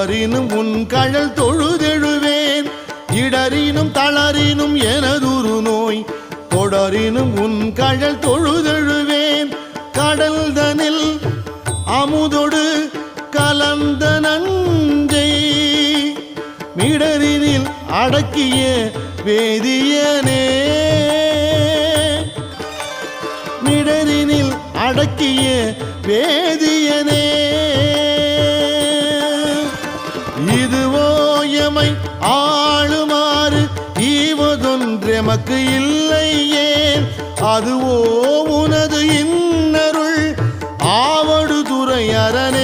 தொடரினும் உன் கழல் தொழுதெழுவேன் இடரினும் தளரினும் எனதுரு நோய் தொடரினும் உன் கழல் தொழுதெழுவேன் கடல் தனில் அமுதொடு கலந்த நஞ்சை மிடரினில் அடக்கிய வேதியனே மிடரினில் அடக்கிய வேதியனே இதுவோ எமை ஆளுமாறு ஈவதொன்றெமக்கு இல்லையே அதுவோ உனது இன்னருள் ஆவடு துறை அரணே